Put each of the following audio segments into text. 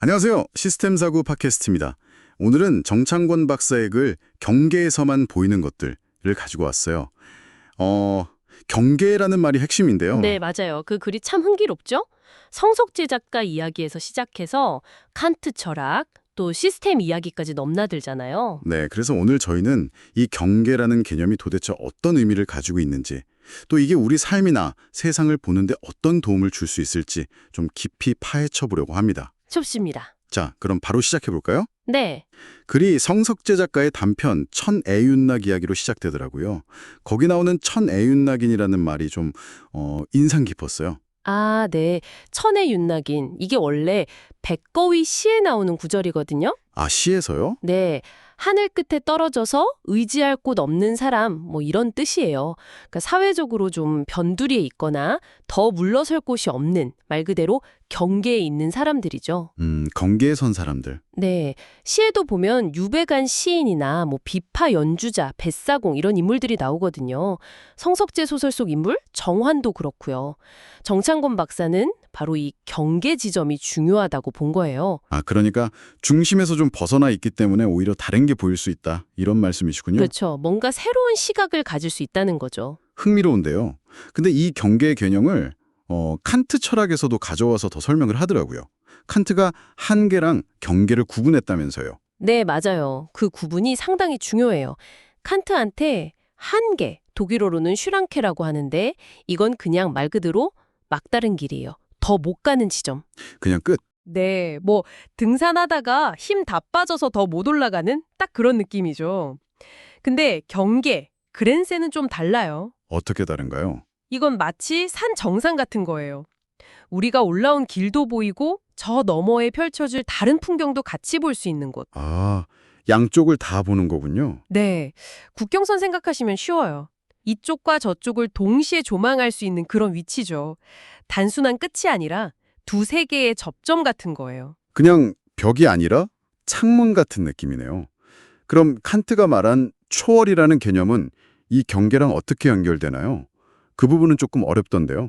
안녕하세요. 시스템사고 팟캐스트입니다. 오늘은 정창권 박사의 글 경계에서만 보이는 것들을 가지고 왔어요. 경계라는 말이 핵심인데요. 네, 맞아요. 그 글이 참 흥미롭죠? 성석재 작가 이야기에서 시작해서 칸트 철학, 또 시스템 이야기까지 넘나들잖아요. 네, 그래서 오늘 저희는 이 경계라는 개념이 도대체 어떤 의미를 가지고 있는지, 또 이게 우리 삶이나 세상을 보는데 어떤 도움을 줄 수 있을지 좀 깊이 파헤쳐 보려고 합니다. 좋습니다. 자, 그럼 바로 시작해 볼까요? 네, 글이 성석재 작가의 단편 천애윤낙 이야기로 시작되더라고요. 거기 나오는 천애윤낙인이라는 말이 좀 인상 깊었어요. 아, 네. 천의 윤낙인. 이게 원래 백거위 시에 나오는 구절이거든요. 아, 시에서요? 네. 하늘 끝에 떨어져서 의지할 곳 없는 사람, 뭐 이런 뜻이에요. 그러니까 사회적으로 좀 변두리에 있거나 더 물러설 곳이 없는, 말 그대로 경계에 있는 사람들이죠. 경계에 선 사람들. 네. 시에도 보면 유배간 시인이나 뭐 비파 연주자, 뱃사공 이런 인물들이 나오거든요. 성석재 소설 속 인물 정환도 그렇고요. 정창권 박사는 바로 이 경계 지점이 중요하다고 본 거예요. 아, 그러니까 중심에서 좀 벗어나 있기 때문에 오히려 다른 게 보일 수 있다. 이런 말씀이시군요. 그렇죠. 뭔가 새로운 시각을 가질 수 있다는 거죠. 흥미로운데요. 근데 이 경계 개념을 칸트 철학에서도 가져와서 더 설명을 하더라고요. 칸트가 한계랑 경계를 구분했다면서요. 네, 맞아요. 그 구분이 상당히 중요해요. 칸트한테 한계, 독일어로는 슈랑케라고 하는데 이건 그냥 말 그대로 막다른 길이에요. 더 못 가는 지점. 그냥 끝. 네, 뭐 등산하다가 힘 다 빠져서 더 못 올라가는 딱 그런 느낌이죠. 근데 경계, 그랜세는 좀 달라요. 어떻게 다른가요? 이건 마치 산 정상 같은 거예요. 우리가 올라온 길도 보이고 저 너머에 펼쳐질 다른 풍경도 같이 볼 수 있는 곳. 아, 양쪽을 다 보는 거군요. 네, 국경선 생각하시면 쉬워요. 이쪽과 저쪽을 동시에 조망할 수 있는 그런 위치죠. 단순한 끝이 아니라 두세 개의 접점 같은 거예요. 그냥 벽이 아니라 창문 같은 느낌이네요. 그럼 칸트가 말한 초월이라는 개념은 이 경계랑 어떻게 연결되나요? 그 부분은 조금 어렵던데요.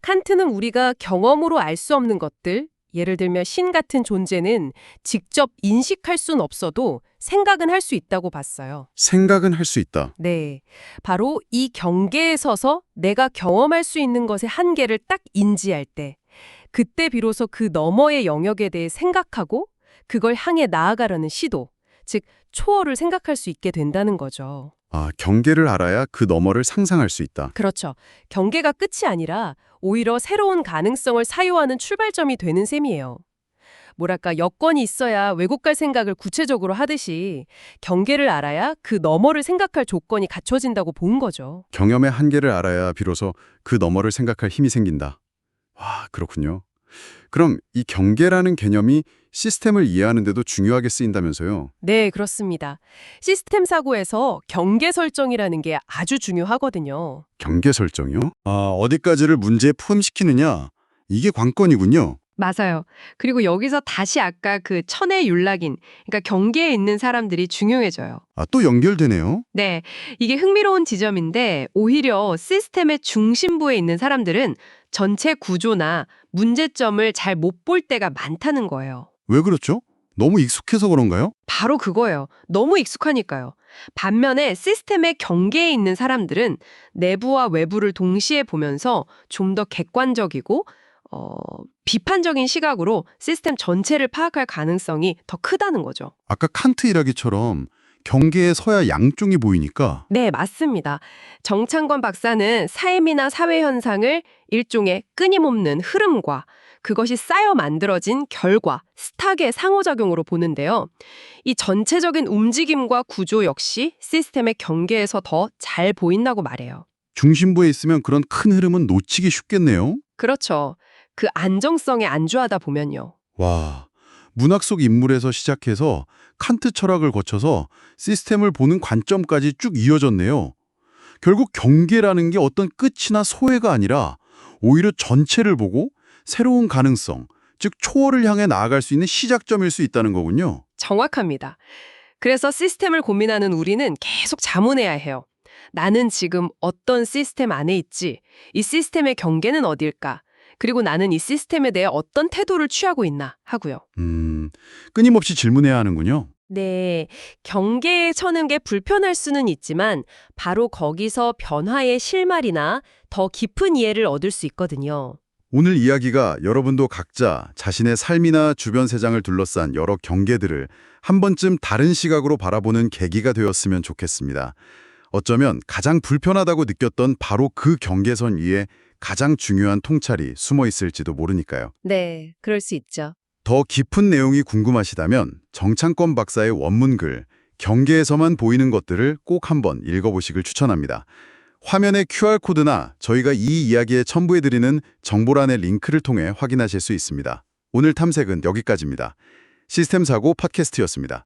칸트는 우리가 경험으로 알 수 없는 것들, 예를 들면 신 같은 존재는 직접 인식할 순 없어도 생각은 할 수 있다고 봤어요. 생각은 할 수 있다. 네, 바로 이 경계에 서서 내가 경험할 수 있는 것의 한계를 딱 인지할 때, 그때 비로소 그 너머의 영역에 대해 생각하고 그걸 향해 나아가려는 시도, 즉 초월을 생각할 수 있게 된다는 거죠. 아, 경계를 알아야 그 너머를 상상할 수 있다. 그렇죠. 경계가 끝이 아니라 오히려 새로운 가능성을 사유하는 출발점이 되는 셈이에요. 뭐랄까, 여건이 있어야 외국 갈 생각을 구체적으로 하듯이 경계를 알아야 그 너머를 생각할 조건이 갖춰진다고 본 거죠. 경험의 한계를 알아야 비로소 그 너머를 생각할 힘이 생긴다. 와, 그렇군요. 그럼 이 경계라는 개념이 시스템을 이해하는 데도 중요하게 쓰인다면서요? 네, 그렇습니다. 시스템 사고에서 경계 설정이라는 게 아주 중요하거든요. 경계 설정이요? 아, 어디까지를 문제에 포함시키느냐? 이게 관건이군요. 맞아요. 그리고 여기서 다시 아까 그 천의 윤락인, 그러니까 경계에 있는 사람들이 중요해져요. 아, 또 연결되네요. 네, 이게 흥미로운 지점인데 오히려 시스템의 중심부에 있는 사람들은 전체 구조나 문제점을 잘 못 볼 때가 많다는 거예요. 왜 그렇죠? 너무 익숙해서 그런가요? 바로 그거예요. 너무 익숙하니까요. 반면에 시스템의 경계에 있는 사람들은 내부와 외부를 동시에 보면서 좀 더 객관적이고 비판적인 시각으로 시스템 전체를 파악할 가능성이 더 크다는 거죠. 아까 칸트 이야기처럼 경계에 서야 양쪽이 보이니까 네, 맞습니다. 정창권 박사는 삶이나 사회 현상을 일종의 끊임없는 흐름과 그것이 쌓여 만들어진 결과, 스탁의 상호작용으로 보는데요. 이 전체적인 움직임과 구조 역시 시스템의 경계에서 더 잘 보인다고 말해요. 중심부에 있으면 그런 큰 흐름은 놓치기 쉽겠네요. 그렇죠. 그 안정성에 안주하다 보면요. 와, 문학 속 인물에서 시작해서 칸트 철학을 거쳐서 시스템을 보는 관점까지 쭉 이어졌네요. 결국 경계라는 게 어떤 끝이나 소외가 아니라 오히려 전체를 보고 새로운 가능성, 즉 초월을 향해 나아갈 수 있는 시작점일 수 있다는 거군요. 정확합니다. 그래서 시스템을 고민하는 우리는 계속 자문해야 해요. 나는 지금 어떤 시스템 안에 있지? 이 시스템의 경계는 어딜까? 그리고 나는 이 시스템에 대해 어떤 태도를 취하고 있나 하고요. 끊임없이 질문해야 하는군요. 네, 경계에 서는 게 불편할 수는 있지만 바로 거기서 변화의 실마리나 더 깊은 이해를 얻을 수 있거든요. 오늘 이야기가 여러분도 각자 자신의 삶이나 주변 세상을 둘러싼 여러 경계들을 한 번쯤 다른 시각으로 바라보는 계기가 되었으면 좋겠습니다. 어쩌면 가장 불편하다고 느꼈던 바로 그 경계선 위에 가장 중요한 통찰이 숨어 있을지도 모르니까요. 네, 그럴 수 있죠. 더 깊은 내용이 궁금하시다면 정창권 박사의 원문글 경계에서만 보이는 것들을 꼭 한번 읽어보시길 추천합니다. 화면의 QR코드나 저희가 이 이야기에 첨부해드리는 정보란의 링크를 통해 확인하실 수 있습니다. 오늘 탐색은 여기까지입니다. 시스템 사고 팟캐스트였습니다.